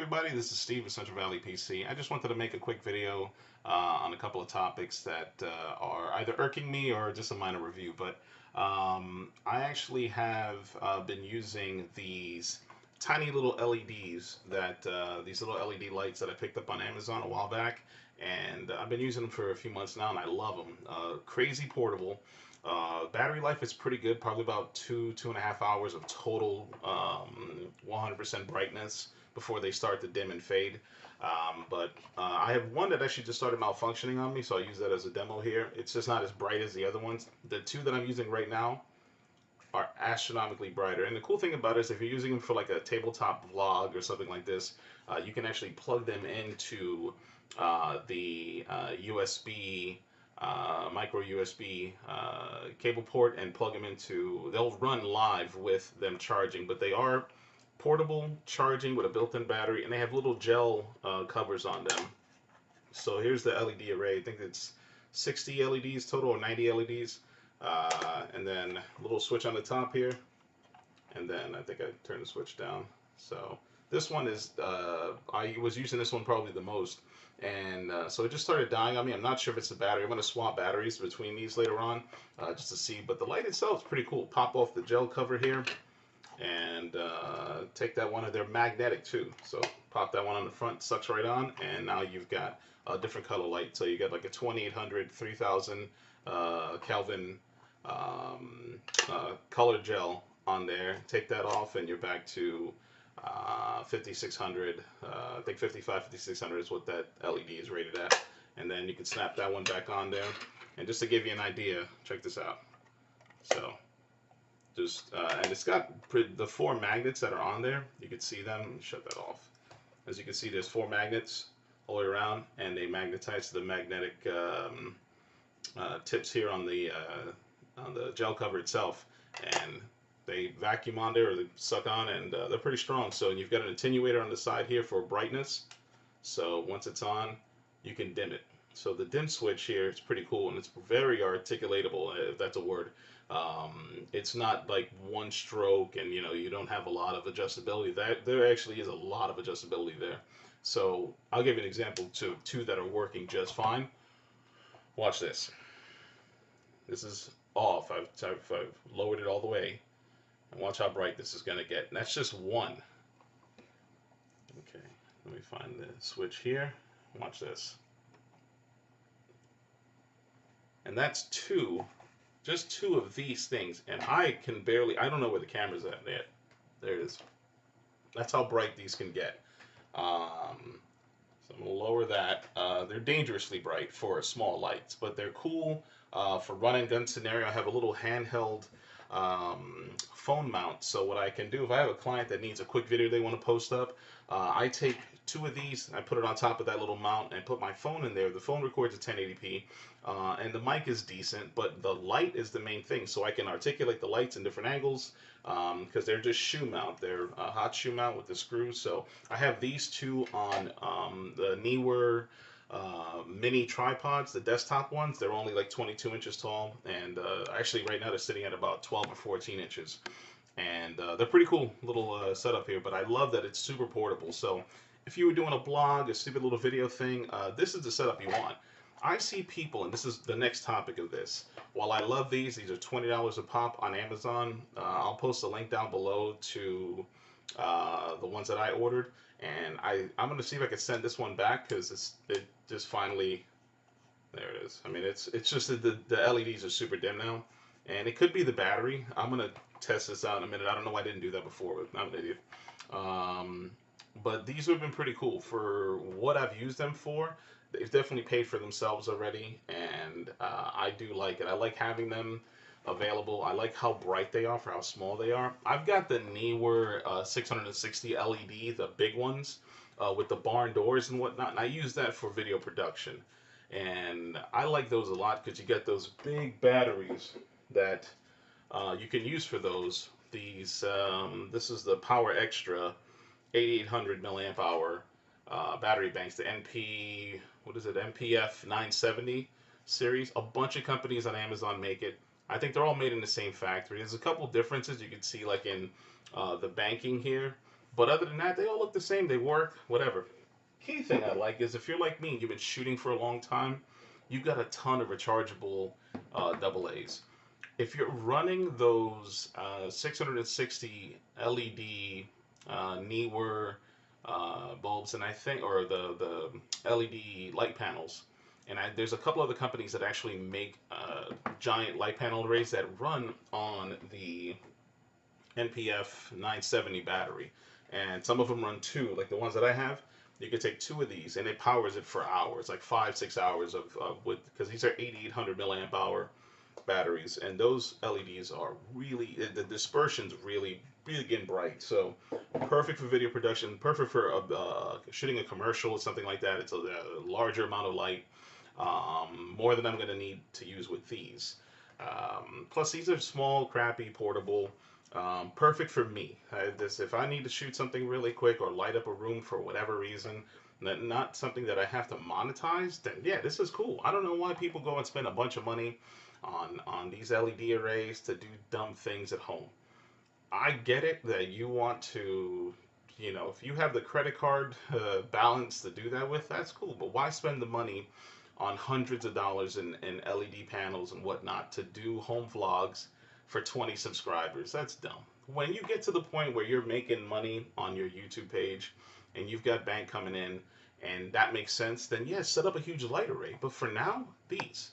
everybody, this is Steve with Central Valley PC. I just wanted to make a quick video on a couple of topics that are either irking me or just a minor review. But I actually have been using these tiny little LEDs these little LED lights that I picked up on Amazon a while back, and I've been using them for a few months now, and I love them. Crazy portable. Battery life is pretty good, probably about 2.5 hours of total 100% brightness before they start to dim and fade. But I have one that actually just started malfunctioning on me, so I use that as a demo here. It's just not as bright as the other ones. The two that I'm using right now are astronomically brighter. And the cool thing about it is if you're using them for like a tabletop vlog or something like this, you can actually plug them into the USB micro USB cable port and plug them into. They'll run live with them charging, but they are portable charging with a built-in battery, and they have little gel covers on them. So here's the LED array. I think it's 60 LEDs total or 90 LEDs, and then a little switch on the top here, and then I think I turned the switch down. So this one is I was using this one probably the most, and so it just started dying on me. I'm not sure if it's the battery. I'm going to swap batteries between these later on just to see, but the light itself is pretty cool. Pop off the gel cover here and take that one. They're magnetic too, so pop that one on the front, sucks right on, and now you've got a different color light. So you got like a 2800 3000 Kelvin color gel on there. Take that off and you're back to 5600. I think 5600 is what that LED is rated at. And then you can snap that one back on there. And just to give you an idea, check this out. So just and it's got the 4 magnets that are on there. You can see them. Shut that off. As you can see, there's 4 magnets all the way around, and they magnetize the magnetic tips here on the gel cover itself, and they vacuum on there or they suck on, and they're pretty strong. So you've got an attenuator on the side here for brightness. So once it's on, you can dim it. So the dim switch here is pretty cool, and it's very articulatable, if that's a word. It's not like one stroke, and you don't have a lot of adjustability. There actually is a lot of adjustability there. So I'll give you an example to two that are working just fine. Watch this. This is off. I've lowered it all the way, and watch how bright this is going to get. And that's just one. Okay, let me find the switch here. Watch this. And that's two, just two of these things. And I don't know where the camera's at yet. There it is. That's how bright these can get. So I'm going to lower that. They're dangerously bright for small lights, but they're cool for run and gun scenario. I have a little handheld phone mount. So what I can do, if I have a client that needs a quick video they want to post up, I take 2 of these, I put it on top of that little mount and put my phone in there. The phone records at 1080p, and the mic is decent, but the light is the main thing. So I can articulate the lights in different angles because they're just shoe mount. They're a hot shoe mount with the screws. So I have these two on the Neewer mini tripods, the desktop ones. They're only like 22 inches tall, and actually right now they're sitting at about 12 or 14 inches. And they're pretty cool little setup here, but I love that it's super portable. So if you were doing a blog, a stupid little video thing, this is the setup you want. I see people, and this is the next topic of this. While I love these are $20 a pop on Amazon. I'll post a link down below to the ones that I ordered, and I'm going to see if I can send this one back because it just finally, there it is. I mean, it's just that the LEDs are super dim now, and it could be the battery. I'm going to test this out in a minute. I don't know why I didn't do that before, but I'm an idiot. But these have been pretty cool for what I've used them for. They've definitely paid for themselves already, and I do like it. I like having them available. I like how bright they are for how small they are. I've got the Neewer 660 LED, the big ones, with the barn doors and whatnot, and I use that for video production. And I like those a lot because you get those big batteries that you can use for those. This is the Power Extra 8800 milliamp hour battery banks, the MPF 970 series. A bunch of companies on Amazon make it. I think they're all made in the same factory. There's a couple differences you can see, like in the banking here, But other than that, they all look the same. They work, whatever. Key thing I like is if you're like me and you've been shooting for a long time, you've got a ton of rechargeable double A's. If you're running those 660 LED Neewer bulbs, and I think, or the LED light panels, and there's a couple other companies that actually make giant light panel arrays that run on the NPF 970 battery, and some of them run two, like the ones that I have. You can take two of these, and it powers it for hours, like 5 6 hours of with, because these are 8800 milliamp hour batteries, and those LEDs are really, the dispersion's really getting bright. So perfect for video production, perfect for shooting a commercial or something like that. It's a larger amount of light, more than I'm going to need to use with these. Plus, these are small, crappy, portable. Perfect for me. If I need to shoot something really quick or light up a room for whatever reason, not something that I have to monetize, then yeah, this is cool. I don't know why people go and spend a bunch of money on these LED arrays to do dumb things at home. I get it that you want to, if you have the credit card balance to do that with, that's cool. But why spend the money on hundreds of dollars in LED panels and whatnot to do home vlogs for 20 subscribers? That's dumb. When you get to the point where you're making money on your YouTube page and you've got bank coming in and that makes sense, then yes, set up a huge light array. But for now, these.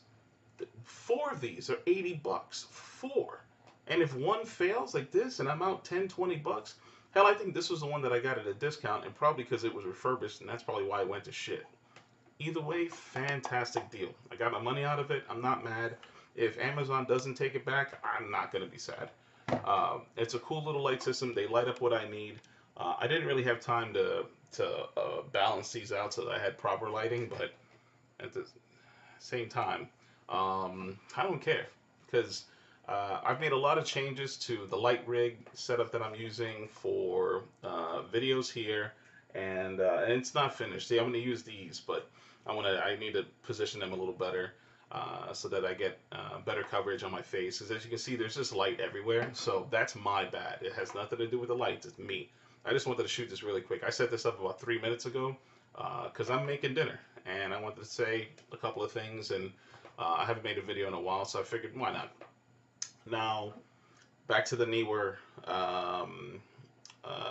Four of these are 80 bucks. Four. And if one fails like this and I'm out 10, 20 bucks, hell, I think this was the one that I got at a discount, and probably because it was refurbished, and that's probably why it went to shit. Either way, fantastic deal. I got my money out of it. I'm not mad. If Amazon doesn't take it back, I'm not going to be sad. It's a cool little light system. They light up what I need. I didn't really have time to balance these out so that I had proper lighting, but at the same time, I don't care because I've made a lot of changes to the light rig setup that I'm using for videos here, and it's not finished. See, I'm going to use these, but I need to position them a little better so that I get better coverage on my face. Because as you can see, there's just light everywhere, so that's my bad. It has nothing to do with the lights. It's me. I just wanted to shoot this really quick. I set this up about 3 minutes ago because I'm making dinner, and I wanted to say a couple of things, and I haven't made a video in a while, so I figured why not. Now, back to the Neewer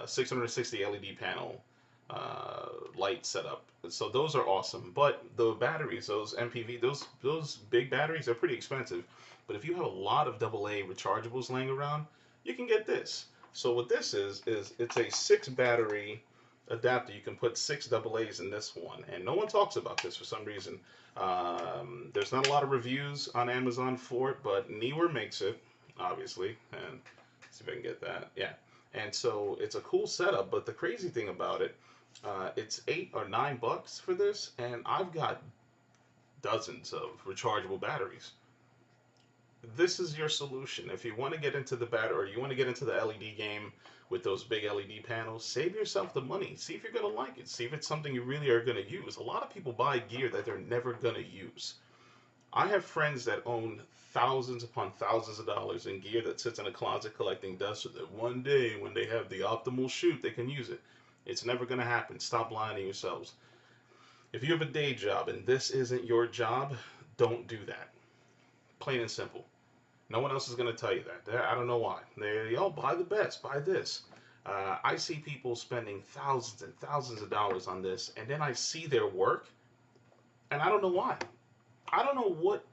660 LED panel light setup. So those are awesome, but the batteries, those MPV, those big batteries are pretty expensive. But if you have a lot of AA rechargeables laying around, you can get this. So what this is it's a 6 battery adapter. You can put 6 AA's in this one, and no one talks about this for some reason. There's not a lot of reviews on Amazon for it, but Neewer makes it, obviously. And let's see if I can get that. Yeah. And so it's a cool setup, but the crazy thing about it, it's 8 or 9 bucks for this, and I've got dozens of rechargeable batteries. This is your solution. If you want to get into the battery, or you want to get into the LED game with those big LED panels, save yourself the money. See if you're going to like it. See if it's something you really are going to use. A lot of people buy gear that they're never going to use. I have friends that own thousands upon thousands of dollars in gear that sits in a closet collecting dust so that one day when they have the optimal shoot, they can use it. It's never going to happen. Stop lying to yourselves. If you have a day job and this isn't your job, don't do that. Plain and simple. No one else is going to tell you that. I don't know why. They all buy the best, buy this. I see people spending thousands and thousands of dollars on this, and then I see their work, and I don't know why. I don't know what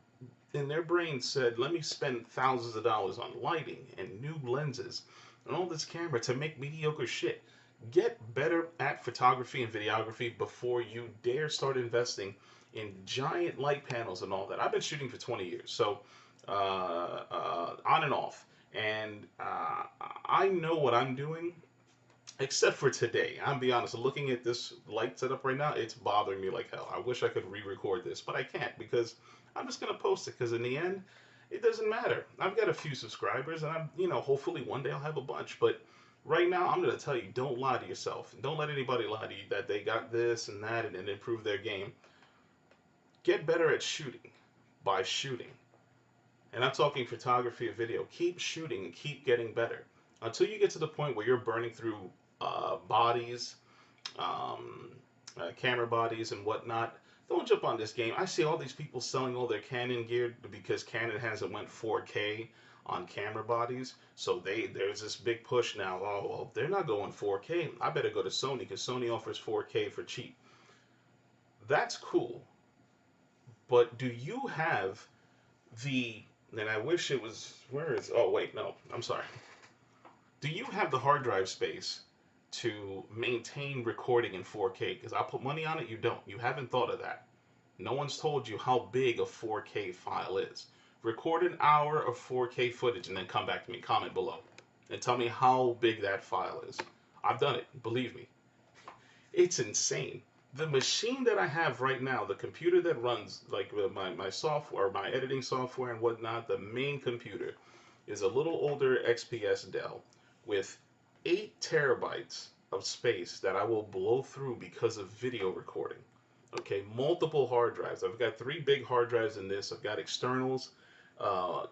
in their brain said, let me spend thousands of dollars on lighting and new lenses and all this camera to make mediocre shit. Get better at photography and videography before you dare start investing in giant light panels and all that. I've been shooting for 20 years, so on and off. And I know what I'm doing, except for today. I'll be honest, looking at this light setup right now, it's bothering me like hell. I wish I could re-record this, but I can't because I'm just going to post it because in the end, it doesn't matter. I've got a few subscribers and hopefully one day I'll have a bunch. But right now, I'm going to tell you, don't lie to yourself. Don't let anybody lie to you that they got this and that and improve their game. Get better at shooting by shooting. And I'm talking photography and video. Keep shooting and keep getting better until you get to the point where you're burning through bodies, um, camera bodies, and whatnot. Don't jump on this game. I see all these people selling all their Canon gear because Canon hasn't went 4K on camera bodies. So there's this big push now. Oh, well, they're not going 4K. I better go to Sony because Sony offers 4K for cheap. That's cool. But do you have the, and I wish it was, where is, oh wait, no, I'm sorry. Do you have the hard drive space to maintain recording in 4K? Because I'll put money on it, you don't. You haven't thought of that. No one's told you how big a 4K file is. Record an hour of 4K footage and then come back to me, comment below, and tell me how big that file is. I've done it, believe me. It's insane. The machine that I have right now, the computer that runs like my software, my editing software and whatnot, the main computer is a little older XPS Dell with 8 terabytes of space that I will blow through because of video recording. Okay, multiple hard drives. I've got 3 big hard drives in this. I've got externals,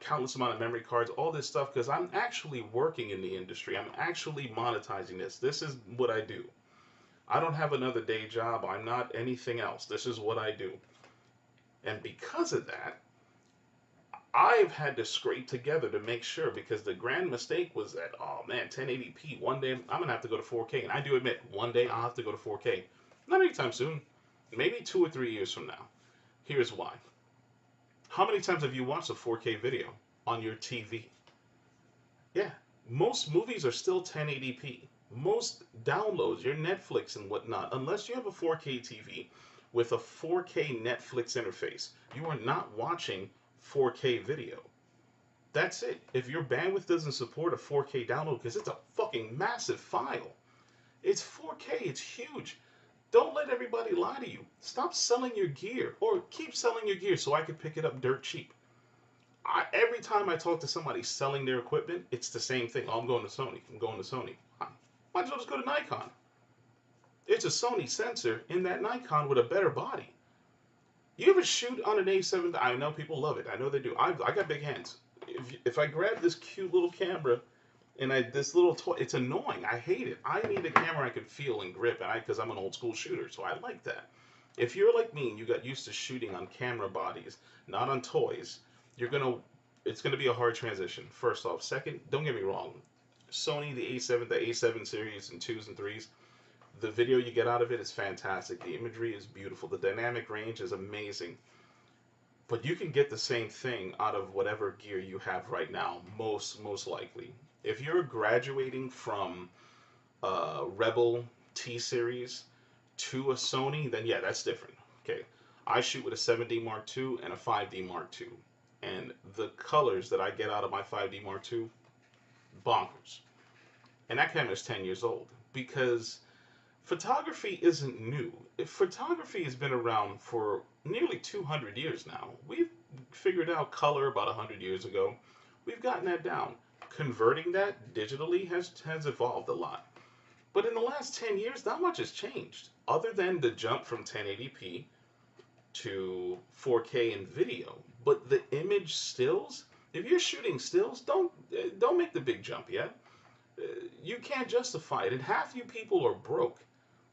countless amount of memory cards, all this stuff because I'm actually working in the industry. I'm actually monetizing this. This is what I do. I don't have another day job. I'm not anything else. This is what I do. And because of that, I've had to scrape together to make sure because the grand mistake was that, oh man, 1080p. One day I'm going to have to go to 4K. And I do admit, one day I'll have to go to 4K. Not anytime soon. Maybe 2 or 3 years from now. Here's why. How many times have you watched a 4K video on your TV? Yeah, most movies are still 1080p. Most downloads, your Netflix and whatnot, unless you have a 4K TV with a 4K Netflix interface, you are not watching 4K video. That's it. If your bandwidth doesn't support a 4K download, because it's a fucking massive file, it's 4K, it's huge. Don't let everybody lie to you. Stop selling your gear, or keep selling your gear so I can pick it up dirt cheap. Every time I talk to somebody selling their equipment, it's the same thing. Oh, I'm going to Sony. I'm going to Sony. Might as well just go to Nikon. It's a Sony sensor in that Nikon with a better body. You ever shoot on an A7? I know people love it. I know they do. I got big hands. If I grab this cute little camera and this little toy, it's annoying. I hate it. I need a camera I can feel and grip, and because I'm an old school shooter, so I like that. If you're like me and you got used to shooting on camera bodies, not on toys, it's gonna be a hard transition. First off, second, don't get me wrong, Sony the A7 series and 2s and 3s, the video you get out of it is fantastic. The imagery is beautiful. The dynamic range is amazing. But you can get the same thing out of whatever gear you have right now, most likely. If you're graduating from Rebel T series to a Sony, then yeah, that's different. Okay, I shoot with a 7D Mark II and a 5D Mark II, and the colors that I get out of my 5D Mark II, bonkers. And that camera is 10 years old because photography isn't new. Photography has been around for nearly 200 years now. We've figured out color about 100 years ago. We've gotten that down. Converting that digitally has evolved a lot. But in the last 10 years, not much has changed, other than the jump from 1080p to 4K in video. But the image stills, if you're shooting stills, don't make the big jump yet. You can't justify it, and half you people are broke.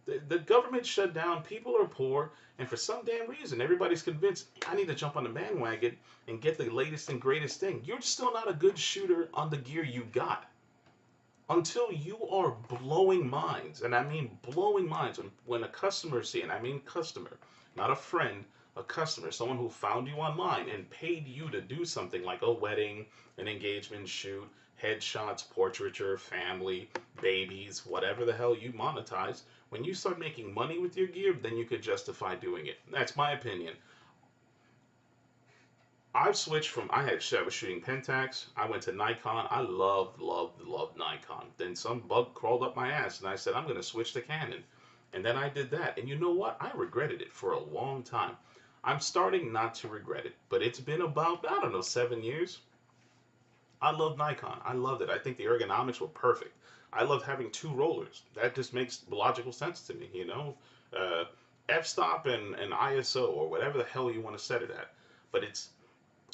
The government shut down, people are poor, and for some damn reason, everybody's convinced, I need to jump on the bandwagon and get the latest and greatest thing. You're still not a good shooter on the gear you got. Until you are blowing minds, and I mean blowing minds, when a customer sees, and I mean customer, not a friend, a customer, someone who found you online and paid you to do something like a wedding, an engagement shoot, headshots, portraiture, family, babies, whatever the hell you monetize, when you start making money with your gear, then you could justify doing it. That's my opinion. I've switched from, I was shooting Pentax, I went to Nikon, I loved Nikon. Then some bug crawled up my ass and I said, I'm going to switch to Canon. And then I did that. And you know what? I regretted it for a long time. I'm starting not to regret it, but it's been about, I don't know, 7 years. I love Nikon. I loved it. I think the ergonomics were perfect. I love having 2 rollers. That just makes logical sense to me, you know? F-stop and ISO or whatever the hell you want to set it at. But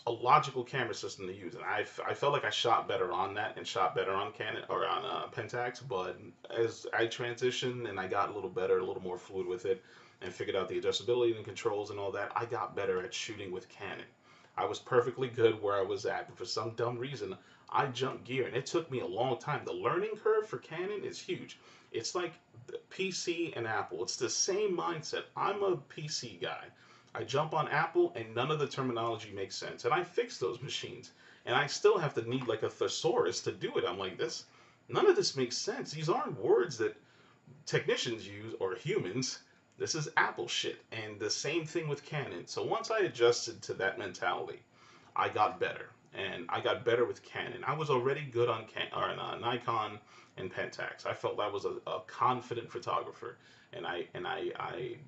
a logical camera system to use, and I felt like I shot better on that and shot better on Canon or on Pentax. But as I transitioned and I got a little better, a little more fluid with it, and figured out the adjustability and controls and all that, I got better at shooting with Canon. I was perfectly good where I was at, but for some dumb reason, I jumped gear, and it took me a long time. The learning curve for Canon is huge. It's like PC and Apple. It's the same mindset. I'm a PC guy. I jump on Apple and none of the terminology makes sense. And I fix those machines. And I still have to need like a thesaurus to do it. I'm like, this, none of this makes sense. These aren't words that technicians use or humans. This is Apple shit. And the same thing with Canon. So once I adjusted to that mentality, I got better. And I got better with Canon. I was already good on Nikon and Pentax. I felt I was a confident photographer, and I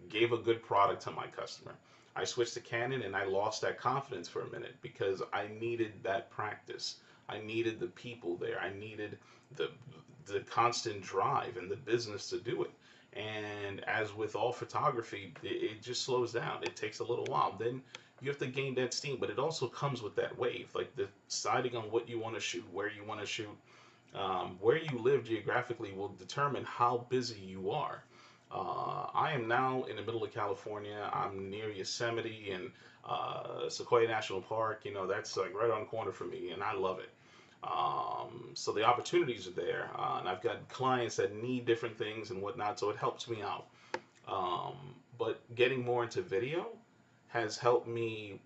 gave a good product to my customer. I switched to Canon and I lost that confidence for a minute because I needed that practice. I needed the people there. I needed the constant drive and the business to do it. And as with all photography, it just slows down. It takes a little while. Then you have to gain that steam, but it also comes with that wave, like deciding on what you want to shoot, where you want to shoot, where you live geographically will determine how busy you are. I am now in the middle of California. I'm near Yosemite and Sequoia National Park. You know, that's like right on the corner for me, and I love it. So the opportunities are there, and I've got clients that need different things and whatnot, so it helps me out. Um, but getting more into video has helped me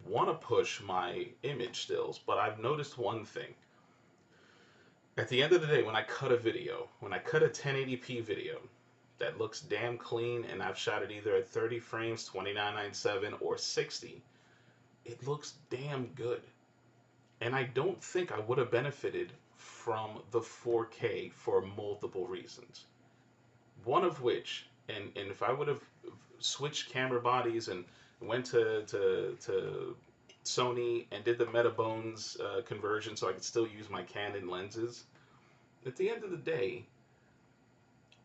want to push my image stills. But I've noticed one thing. At the end of the day, when I cut a video, when I cut a 1080p video that looks damn clean, and I've shot it either at 30 frames, 29.97, or 60, it looks damn good. And I don't think I would have benefited from the 4K for multiple reasons. One of which, and if I would have switched camera bodies and went to Sony and did the Metabones conversion so I could still use my Canon lenses, at the end of the day,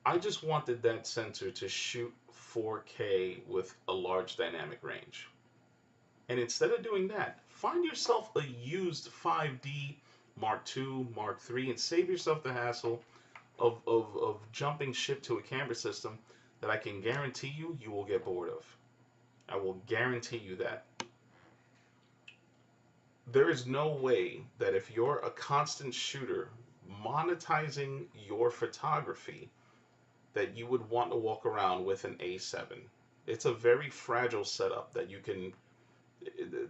I just wanted that sensor to shoot 4K with a large dynamic range. And instead of doing that, find yourself a used 5D Mark II, Mark III, and save yourself the hassle of jumping ship to a camera system that I can guarantee you will get bored of. I will guarantee you that. There is no way that if you're a constant shooter monetizing your photography that you would want to walk around with an A7. It's a very fragile setup that you can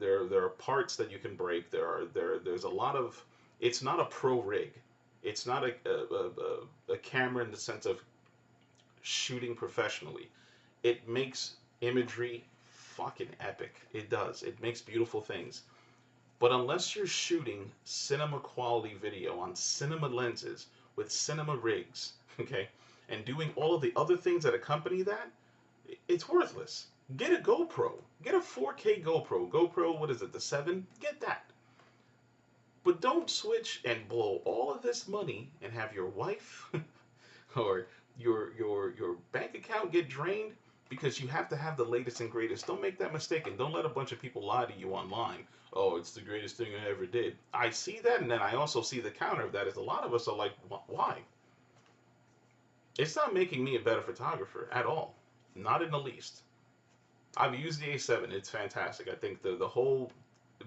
there are parts that you can break. There's a lot of, it's not a pro rig. It's not a camera in the sense of shooting professionally. It makes imagery fucking epic. It does. It makes beautiful things. But unless you're shooting cinema quality video on cinema lenses with cinema rigs, okay, and doing all of the other things that accompany that, it's worthless. Get a GoPro. Get a 4K GoPro. GoPro, what is it, the 7? Get that. But don't switch and blow all of this money and have your wife or your bank account get drained because you have to have the latest and greatest. Don't make that mistake, and don't let a bunch of people lie to you online. Oh, it's the greatest thing I ever did. I see that, and then I also see the counter of that is a lot of us are like, why? It's not making me a better photographer at all. Not in the least. I've used the A7. It's fantastic. I think the whole,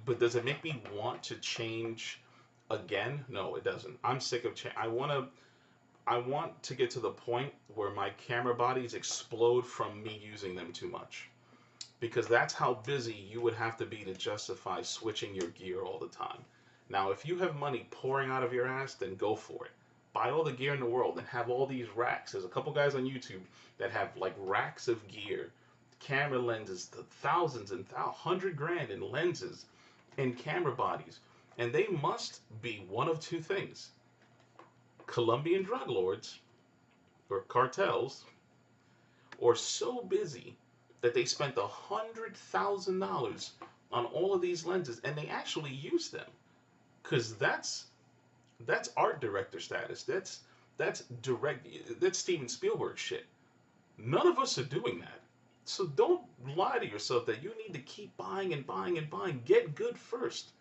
but does it make me want to change again? No, it doesn't. I'm sick of change. I want to get to the point where my camera bodies explode from me using them too much. Because that's how busy you would have to be to justify switching your gear all the time. Now, if you have money pouring out of your ass, then go for it. Buy all the gear in the world and have all these racks. There's a couple guys on YouTube that have like racks of gear, camera lenses, the thousands and 100 grand in lenses and camera bodies. And they must be one of two things: Colombian drug lords or cartels, or so busy that they spent $100,000 on all of these lenses and they actually use them. Because that's art director status. That's direct. That's Steven Spielberg shit. None of us are doing that. So don't lie to yourself that you need to keep buying and buying and buying. Get good first.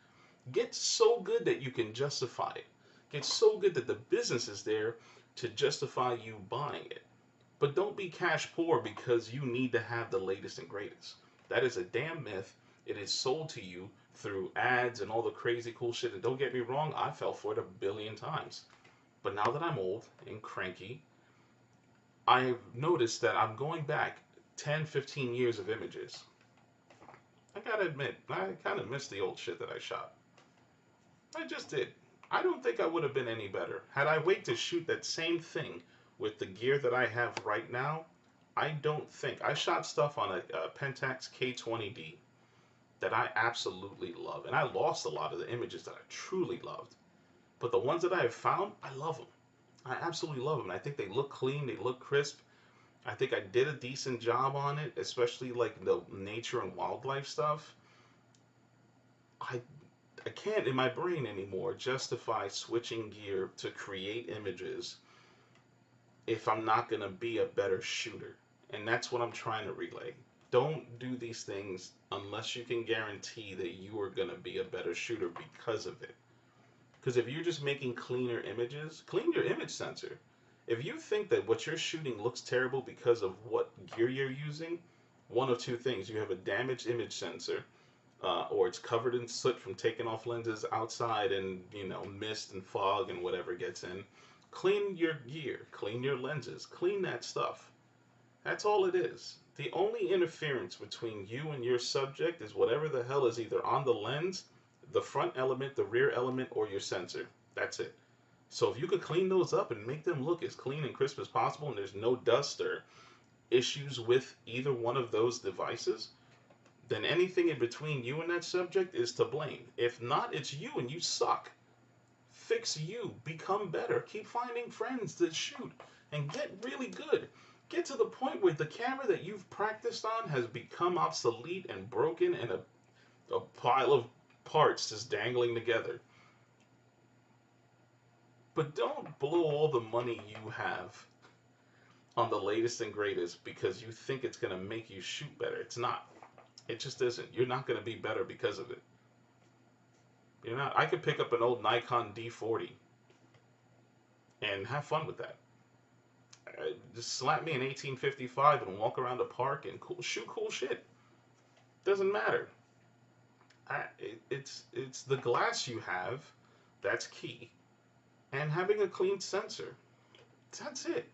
Get so good that you can justify it. Get so good that the business is there to justify you buying it. But don't be cash poor because you need to have the latest and greatest. That is a damn myth. It is sold to you through ads and all the crazy cool shit. And don't get me wrong, I fell for it a billion times. But now that I'm old and cranky, I've noticed that I'm going back 10, 15 years of images. I gotta admit, I kind of miss the old shit that I shot. I just did. I don't think I would have been any better. Had I waited to shoot that same thing with the gear that I have right now, I don't think. I shot stuff on a Pentax K20D that I absolutely love. And I lost a lot of the images that I truly loved. But the ones that I have found, I love them. I absolutely love them. I think they look clean, they look crisp. I think I did a decent job on it, especially like the nature and wildlife stuff. I I can't in my brain anymore justify switching gear to create images if I'm not going to be a better shooter. And that's what I'm trying to relay. Don't do these things unless you can guarantee that you are going to be a better shooter because of it. Because if you're just making cleaner images, clean your image sensor. If you think that what you're shooting looks terrible because of what gear you're using, one of two things. You have a damaged image sensor, or it's covered in soot from taking off lenses outside and, mist and fog and whatever gets in. Clean your gear, clean your lenses, clean that stuff. That's all it is. The only interference between you and your subject is whatever the hell is either on the lens, the front element, the rear element, or your sensor. That's it. So if you could clean those up and make them look as clean and crisp as possible, and there's no dust or issues with either one of those devices, then anything in between you and that subject is to blame. If not, it's you and you suck. Fix you. Become better. Keep finding friends that shoot and get really good. Get to the point where the camera that you've practiced on has become obsolete and broken and a pile of parts just dangling together. But don't blow all the money you have on the latest and greatest because you think it's going to make you shoot better. It's not. It just isn't. You're not going to be better because of it. You're not. I could pick up an old Nikon D40 and have fun with that. Just slap me an 1855 and walk around the park and shoot cool shit. Doesn't matter. It's the glass you have that's key, and having a clean sensor. That's it.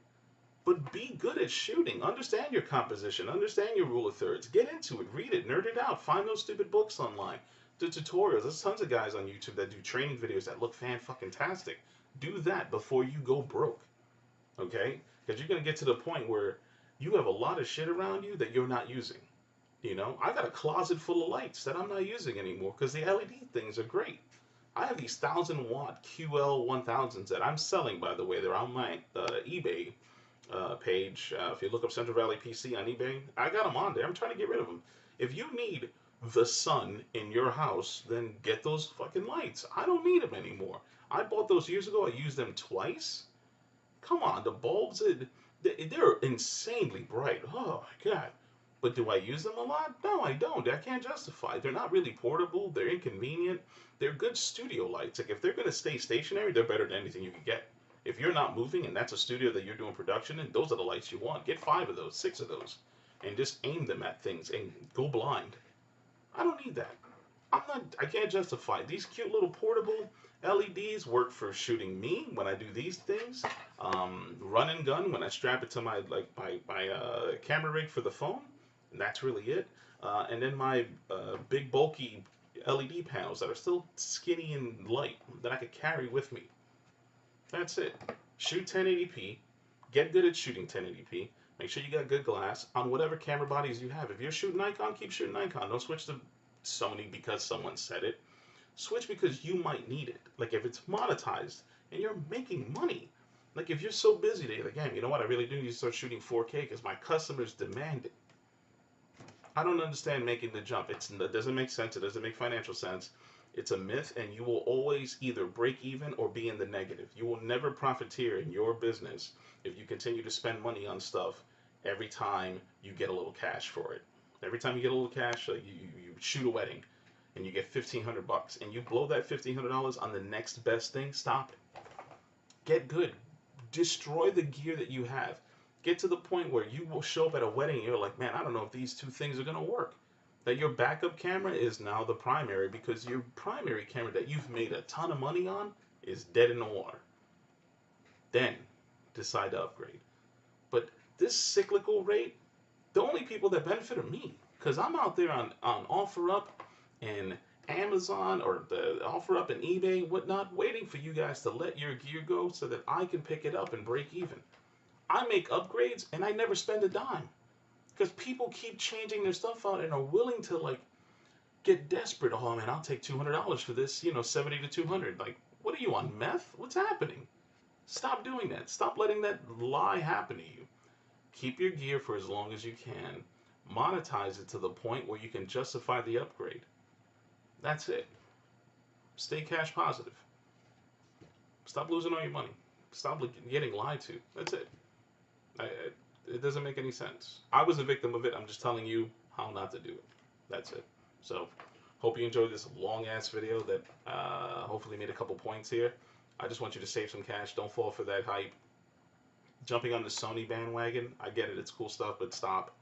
But be good at shooting. Understand your composition. Understand your rule of thirds. Get into it. Read it. Nerd it out. Find those stupid books online. Do tutorials. There's tons of guys on YouTube that do training videos that look fan-fucking-tastic. Do that before you go broke. Okay? Because you're going to get to the point where you have a lot of shit around you that you're not using. I got a closet full of lights that I'm not using anymore because the LED things are great. I have these 1,000-watt QL1000s that I'm selling, by the way. They're on my eBay page. If you look up Central Valley PC on eBay, I got them on there. I'm trying to get rid of them. If you need the sun in your house, then get those fucking lights. I don't need them anymore. I bought those years ago. I used them twice. Come on, the bulbs, they're insanely bright. Oh my God. But do I use them a lot? No, I don't. I can't justify. They're not really portable. They're inconvenient. They're good studio lights. Like if they're going to stay stationary, they're better than anything you can get. If you're not moving and that's a studio that you're doing production in, those are the lights you want. Get 5 of those, 6 of those, and just aim them at things and go blind. I don't need that. I can't justify it. These cute little portable LEDs work for shooting me when I do these things. Run and gun when I strap it to my camera rig for the phone. And that's really it. And then my big bulky LED panels that are still skinny and light that I could carry with me. That's it. Shoot 1080p. Get good at shooting 1080p. Make sure you got good glass on whatever camera bodies you have. If you're shooting Nikon, keep shooting Nikon. Don't switch to Sony because someone said it. Switch because you might need it. Like if it's monetized and you're making money. Like if you're so busy that you're like, damn, you know what? I really do need to start shooting 4K because my customers demand it. I don't understand making the jump. It doesn't make sense. It doesn't make financial sense. It's a myth, and you will always either break even or be in the negative. You will never profiteer in your business if you continue to spend money on stuff every time you get a little cash for it. Every time you get a little cash, you shoot a wedding and you get $1,500 and you blow that $1,500 on the next best thing, stop it. Get good. Destroy the gear that you have. Get to the point where you will show up at a wedding and you're like, man, I don't know if these two things are going to work. That your backup camera is now the primary because your primary camera that you've made a ton of money on is dead in the water. Then decide to upgrade. But this cyclical rate, the only people that benefit are me because I'm out there on OfferUp and Amazon or the OfferUp and eBay, whatnot, waiting for you guys to let your gear go so that I can pick it up and break even. I make upgrades and I never spend a dime because people keep changing their stuff out and are willing to like get desperate. Oh man, I'll take $200 for this, 70 to 200. Like, what are you on meth? What's happening? Stop doing that. Stop letting that lie happen to you. Keep your gear for as long as you can. Monetize it to the point where you can justify the upgrade. That's it. Stay cash positive. Stop losing all your money. Stop getting lied to. That's it. It doesn't make any sense. I was a victim of it. I'm just telling you how not to do it. That's it. So, hope you enjoyed this long ass video that hopefully made a couple points here. I just want you to save some cash. Don't fall for that hype. Jumping on the Sony bandwagon, I get it. It's cool stuff, but stop.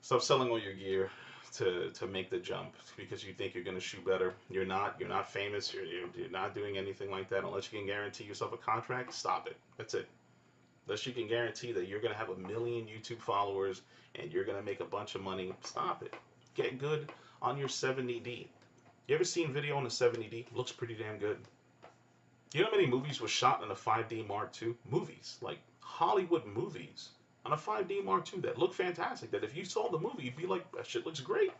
Stop selling all your gear to make the jump because you think you're going to shoot better. You're not. You're not famous. You're not doing anything like that. Unless you can guarantee yourself a contract, stop it. That's it. Unless you can guarantee that you're going to have 1 million YouTube followers and you're going to make a bunch of money, stop it. Get good on your 70D. You ever seen video on the 70D? Looks pretty damn good. You know how many movies were shot in a 5D Mark II? Movies, like Hollywood movies, on a 5D Mark II that look fantastic. That if you saw the movie, you'd be like, that shit looks great.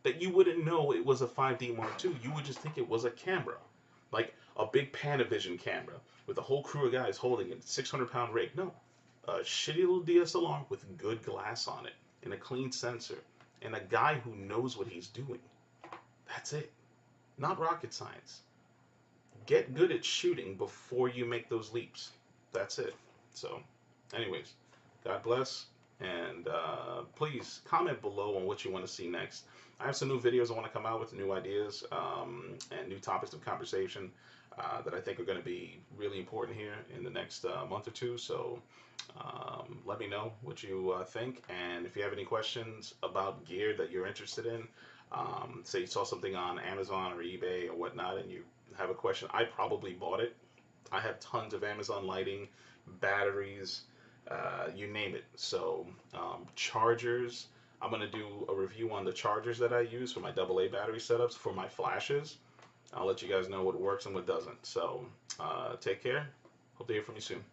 That you wouldn't know it was a 5D Mark II. You would just think it was a camera. Like a big Panavision camera with a whole crew of guys holding it, 600-pound rig. No, a shitty little DSLR with good glass on it and a clean sensor and a guy who knows what he's doing. That's it. Not rocket science. Get good at shooting before you make those leaps. That's it. So, anyways, God bless. And please comment below on what you want to see next. I have some new videos I want to come out with, new ideas and new topics of conversation that I think are going to be really important here in the next month or two. So let me know what you think. And if you have any questions about gear that you're interested in, say you saw something on Amazon or eBay or whatnot and you have a question, I probably bought it. I have tons of Amazon lighting, batteries, you name it. So chargers, I'm going to do a review on the chargers that I use for my AA battery setups for my flashes. I'll let you guys know what works and what doesn't. So take care. Hope to hear from you soon.